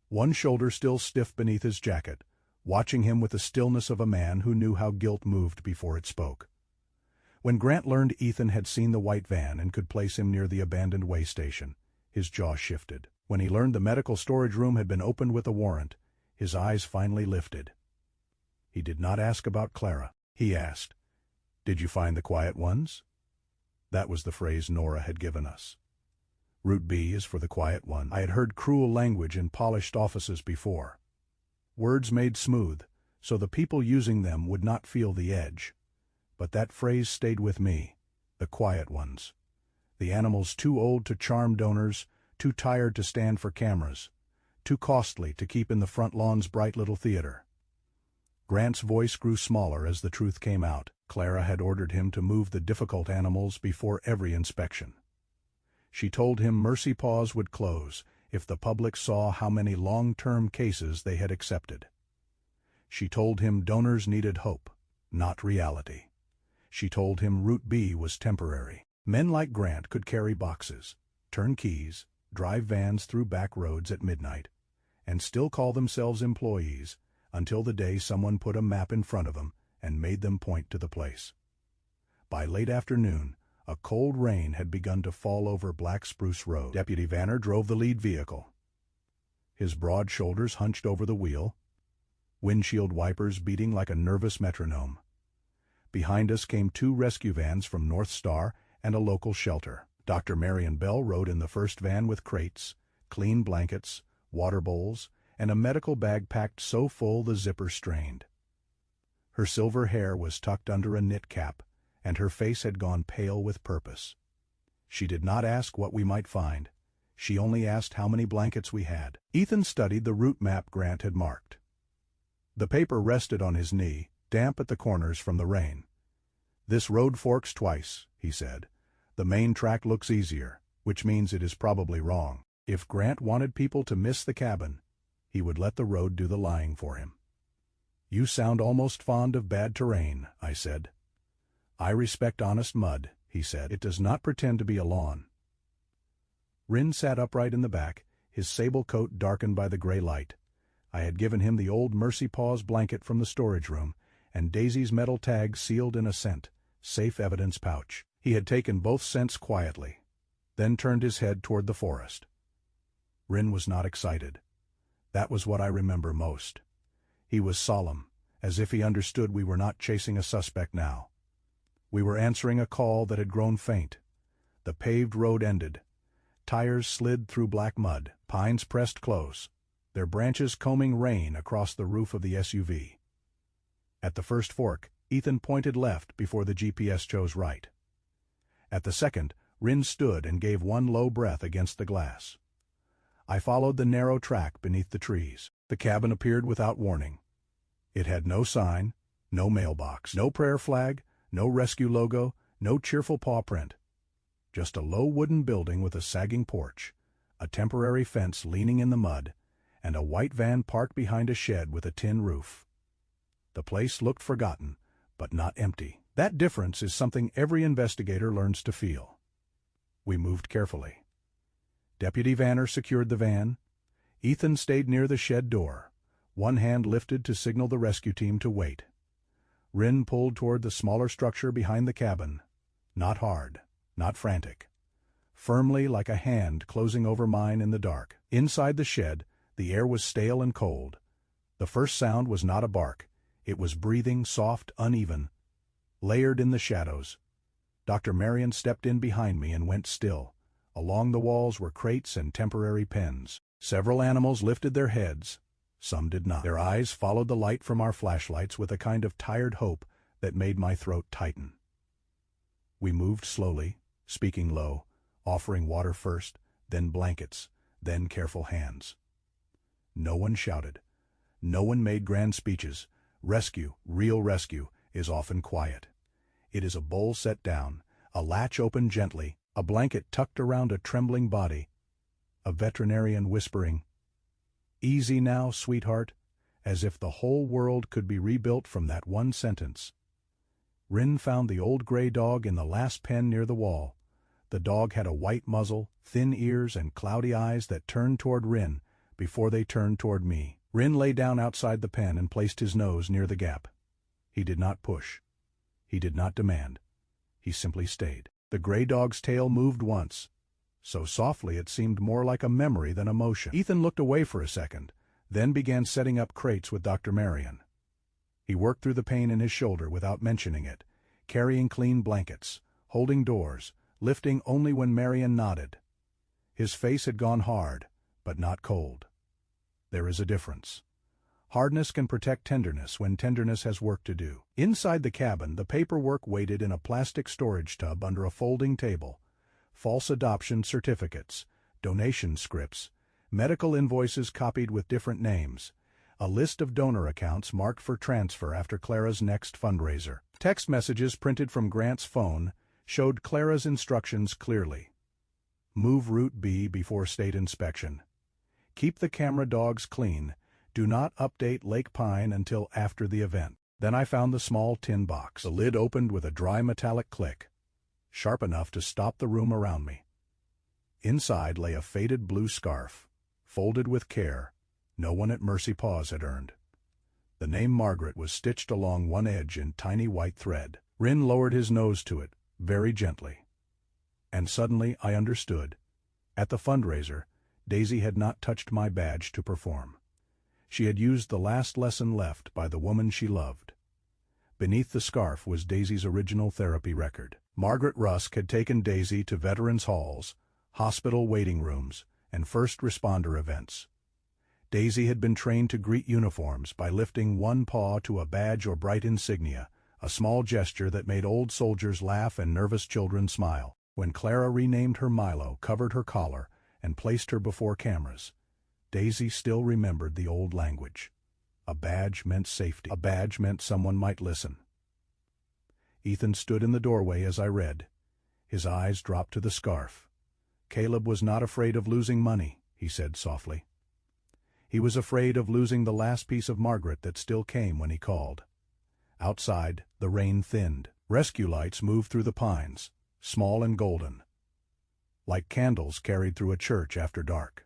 one shoulder still stiff beneath his jacket, watching him with the stillness of a man who knew how guilt moved before it spoke. When Grant learned Ethan had seen the white van and could place him near the abandoned way station, his jaw shifted. When he learned the medical storage room had been opened with a warrant, his eyes finally lifted. He did not ask about Clara. He asked, "Did you find the quiet ones?" That was the phrase Nora had given us. Route B is for the quiet one. I had heard cruel language in polished offices before. Words made smooth, so the people using them would not feel the edge. But that phrase stayed with me, the quiet ones. The animals too old to charm donors, too tired to stand for cameras, too costly to keep in the front lawn's bright little theater. Grant's voice grew smaller as the truth came out. Clara had ordered him to move the difficult animals before every inspection. She told him Mercy Paws would close if the public saw how many long-term cases they had accepted. She told him donors needed hope, not reality. She told him Route B was temporary. Men like Grant could carry boxes, turn keys, drive vans through back roads at midnight, and still call themselves employees until the day someone put a map in front of them and made them point to the place. By late afternoon, a cold rain had begun to fall over Black Spruce Road. Deputy Vanner drove the lead vehicle. His broad shoulders hunched over the wheel, windshield wipers beating like a nervous metronome. Behind us came 2 rescue vans from North Star and a local shelter. Dr. Marion Bell rode in the first van with crates, clean blankets, water bowls, and a medical bag packed so full the zipper strained. Her silver hair was tucked under a knit cap, and her face had gone pale with purpose. She did not ask what we might find. She only asked how many blankets we had. Ethan studied the route map Grant had marked. The paper rested on his knee, damp at the corners from the rain. "This road forks twice," he said. "The main track looks easier, which means it is probably wrong." If Grant wanted people to miss the cabin, he would let the road do the lying for him. "You sound almost fond of bad terrain," I said. "I respect honest mud," he said. "It does not pretend to be a lawn." Rin sat upright in the back, his sable coat darkened by the gray light. I had given him the old Mercy Paws blanket from the storage room, and Daisy's metal tag sealed in a scent, safe evidence pouch. He had taken both scents quietly, then turned his head toward the forest. Rin was not excited. That was what I remember most. He was solemn, as if he understood we were not chasing a suspect now. We were answering a call that had grown faint. The paved road ended. Tires slid through black mud, pines pressed close, their branches combing rain across the roof of the SUV. At the first fork, Ethan pointed left before the GPS chose right. At the second, Rin stood and gave one low breath against the glass. I followed the narrow track beneath the trees. The cabin appeared without warning. It had no sign, no mailbox, no prayer flag, no rescue logo, no cheerful paw print. Just a low wooden building with a sagging porch, a temporary fence leaning in the mud, and a white van parked behind a shed with a tin roof. The place looked forgotten, but not empty. That difference is something every investigator learns to feel. We moved carefully. Deputy Vanner secured the van. Ethan stayed near the shed door, one hand lifted to signal the rescue team to wait. Ryn pulled toward the smaller structure behind the cabin, not hard, not frantic. Firmly, like a hand closing over mine in the dark. Inside the shed, the air was stale and cold. The first sound was not a bark. It was breathing, soft, uneven, layered in the shadows. Dr. Marion stepped in behind me and went still. Along the walls were crates and temporary pens. Several animals lifted their heads. Some did not. Their eyes followed the light from our flashlights with a kind of tired hope that made my throat tighten. We moved slowly, speaking low, offering water first, then blankets, then careful hands. No one shouted. No one made grand speeches. Rescue, real rescue, is often quiet. It is a bowl set down, a latch opened gently, a blanket tucked around a trembling body, a veterinarian whispering, "Easy now, sweetheart," as if the whole world could be rebuilt from that one sentence. Ryn found the old gray dog in the last pen near the wall. The dog had a white muzzle, thin ears, and cloudy eyes that turned toward Ryn before they turned toward me. Ryn lay down outside the pen and placed his nose near the gap. He did not push. He did not demand. He simply stayed. The gray dog's tail moved once, so softly it seemed more like a memory than a motion. Ethan looked away for a second, then began setting up crates with Dr. Marion. He worked through the pain in his shoulder without mentioning it, carrying clean blankets, holding doors, lifting only when Marion nodded. His face had gone hard, but not cold. There is a difference. Hardness can protect tenderness when tenderness has work to do. Inside the cabin, the paperwork waited in a plastic storage tub under a folding table. False adoption certificates, donation scripts, medical invoices copied with different names, a list of donor accounts marked for transfer after Clara's next fundraiser. Text messages printed from Grant's phone showed Clara's instructions clearly. Move Route B before state inspection. Keep the camera dogs clean. Do not update Lake Pine until after the event. Then I found the small tin box. The lid opened with a dry metallic click, sharp enough to stop the room around me. Inside lay a faded blue scarf, folded with care no one at Mercy Paws had earned. The name Margaret was stitched along one edge in tiny white thread. Ryn lowered his nose to it, very gently. And suddenly I understood. At the fundraiser, Daisy had not touched my badge to perform. She had used the last lesson left by the woman she loved. Beneath the scarf was Daisy's original therapy record. Margaret Rusk had taken Daisy to veterans' halls, hospital waiting rooms, and first responder events. Daisy had been trained to greet uniforms by lifting one paw to a badge or bright insignia, a small gesture that made old soldiers laugh and nervous children smile. When Clara renamed her Milo, covered her collar, and placed her before cameras, Daisy still remembered the old language. A badge meant safety. A badge meant someone might listen. Ethan stood in the doorway as I read. His eyes dropped to the scarf. Caleb was not afraid of losing money, he said softly. He was afraid of losing the last piece of Margaret that still came when he called. Outside, the rain thinned. Rescue lights moved through the pines, small and golden, like candles carried through a church after dark.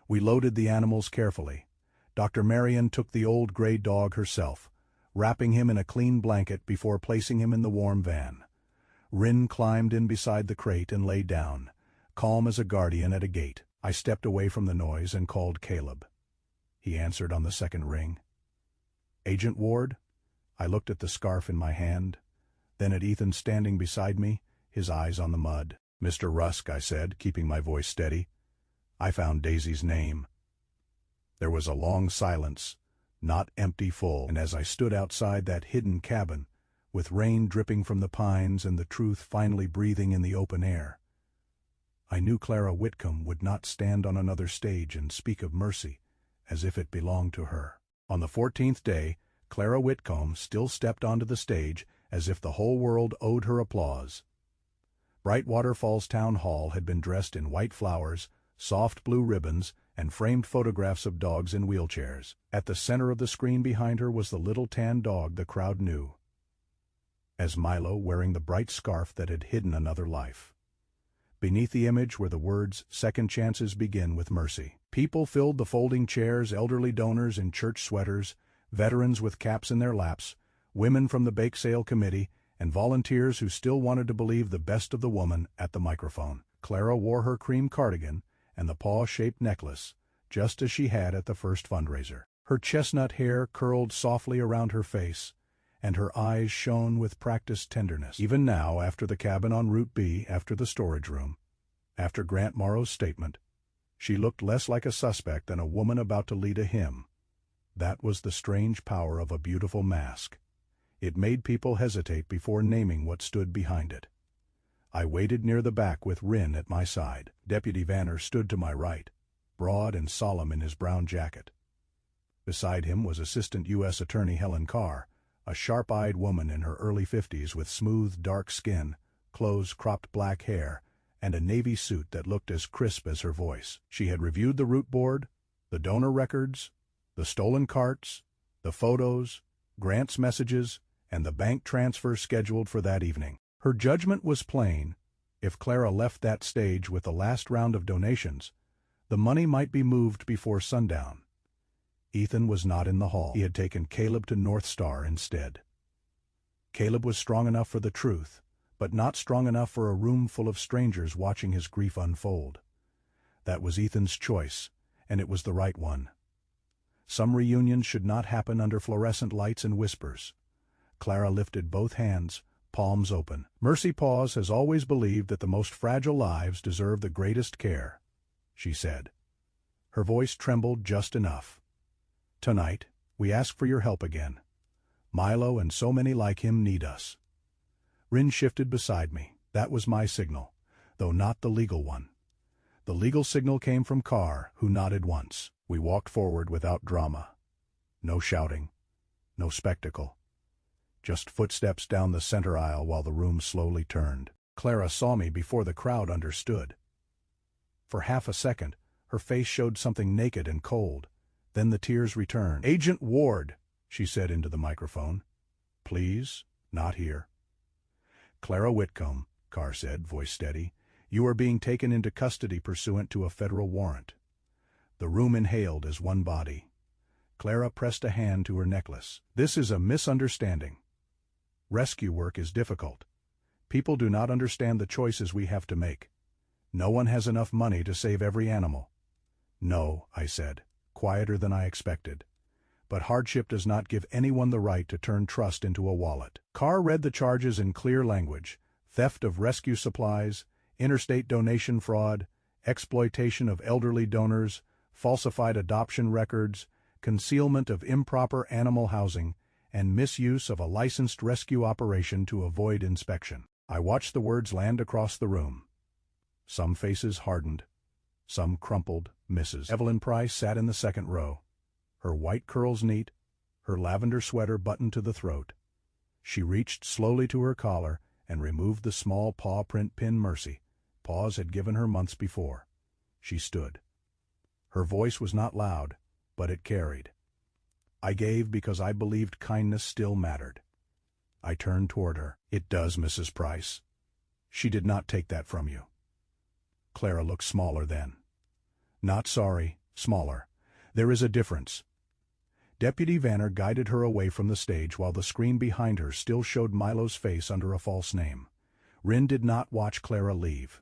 We loaded the animals carefully. Dr. Marion took the old gray dog herself, wrapping him in a clean blanket before placing him in the warm van. Ryn climbed in beside the crate and lay down, calm as a guardian at a gate. I stepped away from the noise and called Caleb. He answered on the second ring. "Agent Ward?" I looked at the scarf in my hand, then at Ethan standing beside me, his eyes on the mud. "Mr. Rusk," I said, keeping my voice steady. "I found Daisy's name." There was a long silence, not empty, full, and as I stood outside that hidden cabin, with rain dripping from the pines and the truth finally breathing in the open air, I knew Clara Whitcomb would not stand on another stage and speak of mercy as if it belonged to her. On the 14th day, Clara Whitcomb still stepped onto the stage as if the whole world owed her applause. Brightwater Falls Town Hall had been dressed in white flowers, soft blue ribbons, and framed photographs of dogs in wheelchairs. At the center of the screen behind her was the little tan dog the crowd knew as Milo, wearing the bright scarf that had hidden another life. Beneath the image were the words, "Second chances begin with mercy." People filled the folding chairs, elderly donors in church sweaters, veterans with caps in their laps, women from the bake sale committee, and volunteers who still wanted to believe the best of the woman at the microphone. Clara wore her cream cardigan and the paw-shaped necklace, just as she had at the first fundraiser. Her chestnut hair curled softly around her face, and her eyes shone with practiced tenderness. Even now, after the cabin on Route B, after the storage room, after Grant Morrow's statement, she looked less like a suspect than a woman about to lead a hymn. That was the strange power of a beautiful mask. It made people hesitate before naming what stood behind it. I waited near the back with Wren at my side. Deputy Vanner stood to my right, broad and solemn in his brown jacket. Beside him was Assistant U.S. Attorney Helen Carr, a sharp-eyed woman in her early 50s with smooth, dark skin, close-cropped black hair, and a navy suit that looked as crisp as her voice. She had reviewed the route board, the donor records, the stolen carts, the photos, Grant's messages, and the bank transfers scheduled for that evening. Her judgment was plain. If Clara left that stage with the last round of donations, the money might be moved before sundown. Ethan was not in the hall. He had taken Caleb to North Star instead. Caleb was strong enough for the truth, but not strong enough for a room full of strangers watching his grief unfold. That was Ethan's choice, and it was the right one. Some reunions should not happen under fluorescent lights and whispers. Clara lifted both hands, palms open. Mercy Paws has always believed that the most fragile lives deserve the greatest care, she said. Her voice trembled just enough. Tonight, we ask for your help again. Milo and so many like him need us. Wren shifted beside me. That was my signal, though not the legal one. The legal signal came from Carr, who nodded once. We walked forward without drama. No shouting, no spectacle. Just footsteps down the center aisle while the room slowly turned. Clara saw me before the crowd understood. For half a second, her face showed something naked and cold. Then the tears returned. "Agent Ward," she said into the microphone. "Please, not here." "Clara Whitcomb," Carr said, voice steady, "you are being taken into custody pursuant to a federal warrant." The room inhaled as one body. Clara pressed a hand to her necklace. "This is a misunderstanding. Rescue work is difficult. People do not understand the choices we have to make. No one has enough money to save every animal." "No," I said, quieter than I expected. "But hardship does not give anyone the right to turn trust into a wallet." Carr read the charges in clear language: theft of rescue supplies, interstate donation fraud, exploitation of elderly donors, falsified adoption records, concealment of improper animal housing, and misuse of a licensed rescue operation to avoid inspection. I watched the words land across the room. Some faces hardened, some crumpled. Mrs. Evelyn Price sat in the second row, her white curls neat, her lavender sweater buttoned to the throat. She reached slowly to her collar and removed the small paw print pin Mercy Paws had given her months before. She stood. Her voice was not loud, but it carried. I gave because I believed kindness still mattered. I turned toward her. "It does, Mrs. Price. She did not take that from you." Clara looked smaller then. "Not sorry, smaller. There is a difference." Deputy Vanner guided her away from the stage while the screen behind her still showed Milo's face under a false name. Wren did not watch Clara leave.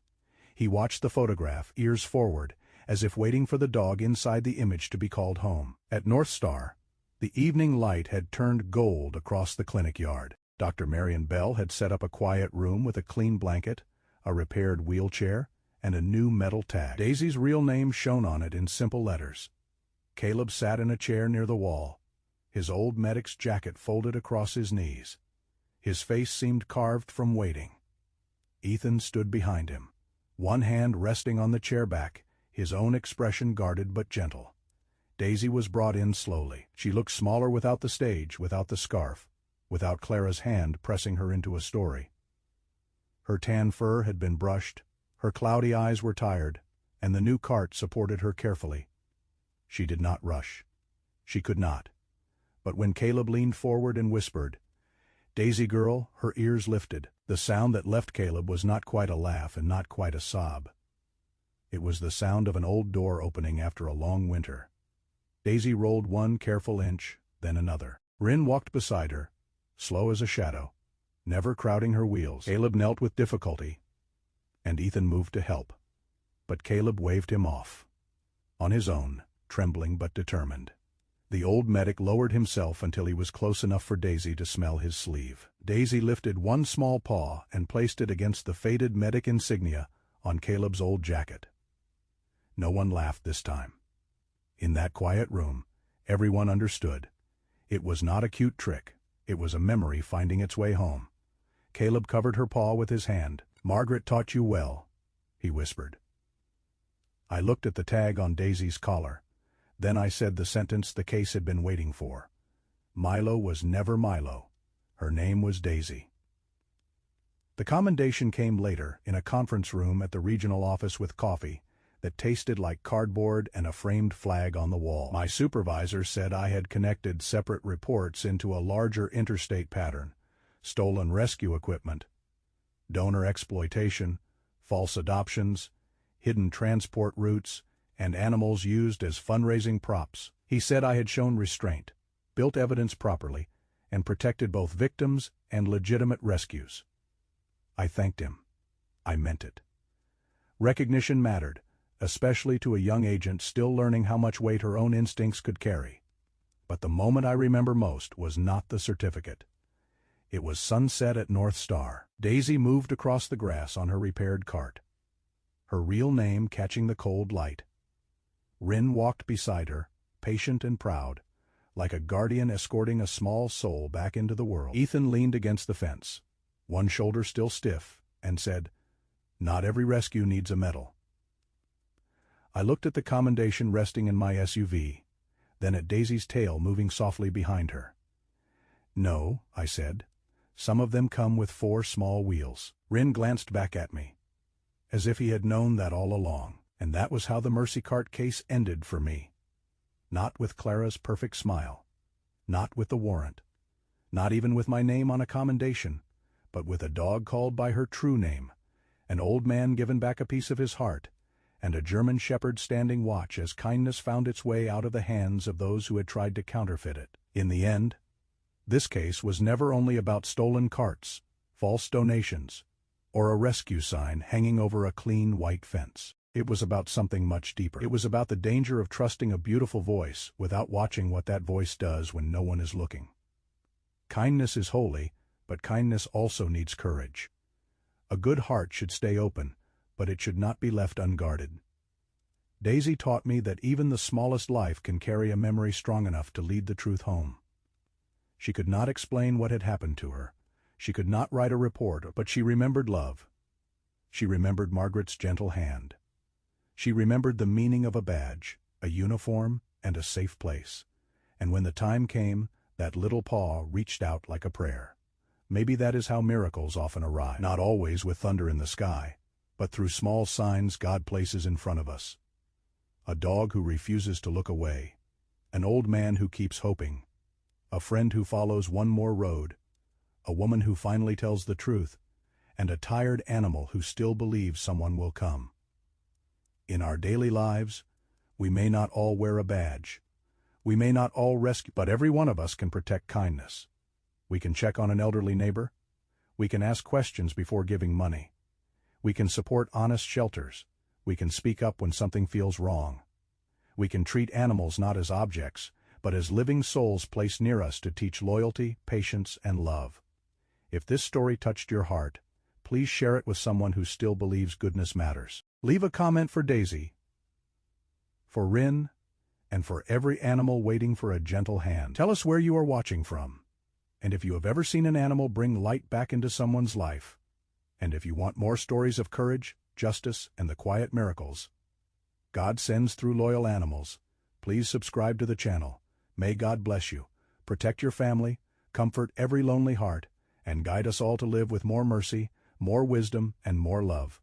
He watched the photograph, ears forward, as if waiting for the dog inside the image to be called home. At North Star, the evening light had turned gold across the clinic yard. Dr. Marion Bell had set up a quiet room with a clean blanket, a repaired wheelchair, and a new metal tag. Daisy's real name shone on it in simple letters. Caleb sat in a chair near the wall, his old medic's jacket folded across his knees. His face seemed carved from waiting. Ethan stood behind him, one hand resting on the chair back, his own expression guarded but gentle. Daisy was brought in slowly. She looked smaller without the stage, without the scarf, without Clara's hand pressing her into a story. Her tan fur had been brushed, her cloudy eyes were tired, and the new cart supported her carefully. She did not rush. She could not. But when Caleb leaned forward and whispered, "Daisy girl," her ears lifted. The sound that left Caleb was not quite a laugh and not quite a sob. It was the sound of an old door opening after a long winter. Daisy rolled one careful inch, then another. Rin walked beside her, slow as a shadow, never crowding her wheels. Caleb knelt with difficulty, and Ethan moved to help. But Caleb waved him off. On his own, trembling but determined. The old medic lowered himself until he was close enough for Daisy to smell his sleeve. Daisy lifted one small paw and placed it against the faded medic insignia on Caleb's old jacket. No one laughed this time. In that quiet room, everyone understood. It was not a cute trick. It was a memory finding its way home. Caleb covered her paw with his hand. "Margaret taught you well," he whispered. I looked at the tag on Daisy's collar. Then I said the sentence the case had been waiting for. Milo was never Milo. Her name was Daisy. The commendation came later, in a conference room at the regional office with coffee that tasted like cardboard and a framed flag on the wall. My supervisor said I had connected separate reports into a larger interstate pattern: stolen rescue equipment, donor exploitation, false adoptions, hidden transport routes, and animals used as fundraising props. He said I had shown restraint, built evidence properly, and protected both victims and legitimate rescues. I thanked him. I meant it. Recognition mattered, especially to a young agent still learning how much weight her own instincts could carry. But the moment I remember most was not the certificate. It was sunset at North Star. Daisy moved across the grass on her repaired cart, her real name catching the cold light. Rin walked beside her, patient and proud, like a guardian escorting a small soul back into the world. Ethan leaned against the fence, one shoulder still stiff, and said, "Not every rescue needs a medal." I looked at the commendation resting in my SUV, then at Daisy's tail moving softly behind her. "No," I said. "Some of them come with 4 small wheels." Rin glanced back at me, as if he had known that all along. And that was how the Mercy Cart case ended for me. Not with Clara's perfect smile, not with the warrant, not even with my name on a commendation, but with a dog called by her true name, an old man given back a piece of his heart, and a German shepherd standing watch as kindness found its way out of the hands of those who had tried to counterfeit it. In the end, this case was never only about stolen carts, false donations, or a rescue sign hanging over a clean white fence. It was about something much deeper. It was about the danger of trusting a beautiful voice without watching what that voice does when no one is looking. Kindness is holy, but kindness also needs courage. A good heart should stay open, but it should not be left unguarded. Daisy taught me that even the smallest life can carry a memory strong enough to lead the truth home. She could not explain what had happened to her. She could not write a report, but she remembered love. She remembered Margaret's gentle hand. She remembered the meaning of a badge, a uniform, and a safe place. And when the time came, that little paw reached out like a prayer. Maybe that is how miracles often arrive. Not always with thunder in the sky, but through small signs God places in front of us. A dog who refuses to look away, an old man who keeps hoping, a friend who follows one more road, a woman who finally tells the truth, and a tired animal who still believes someone will come. In our daily lives, we may not all wear a badge. We may not all rescue, but every one of us can protect kindness. We can check on an elderly neighbor. We can ask questions before giving money. We can support honest shelters. We can speak up when something feels wrong. We can treat animals not as objects, but as living souls placed near us to teach loyalty, patience, and love. If this story touched your heart, please share it with someone who still believes goodness matters. Leave a comment for Daisy, for Rin, and for every animal waiting for a gentle hand. Tell us where you are watching from, and if you have ever seen an animal bring light back into someone's life. And if you want more stories of courage, justice, and the quiet miracles God sends through loyal animals, please subscribe to the channel. May God bless you, protect your family, comfort every lonely heart, and guide us all to live with more mercy, more wisdom, and more love.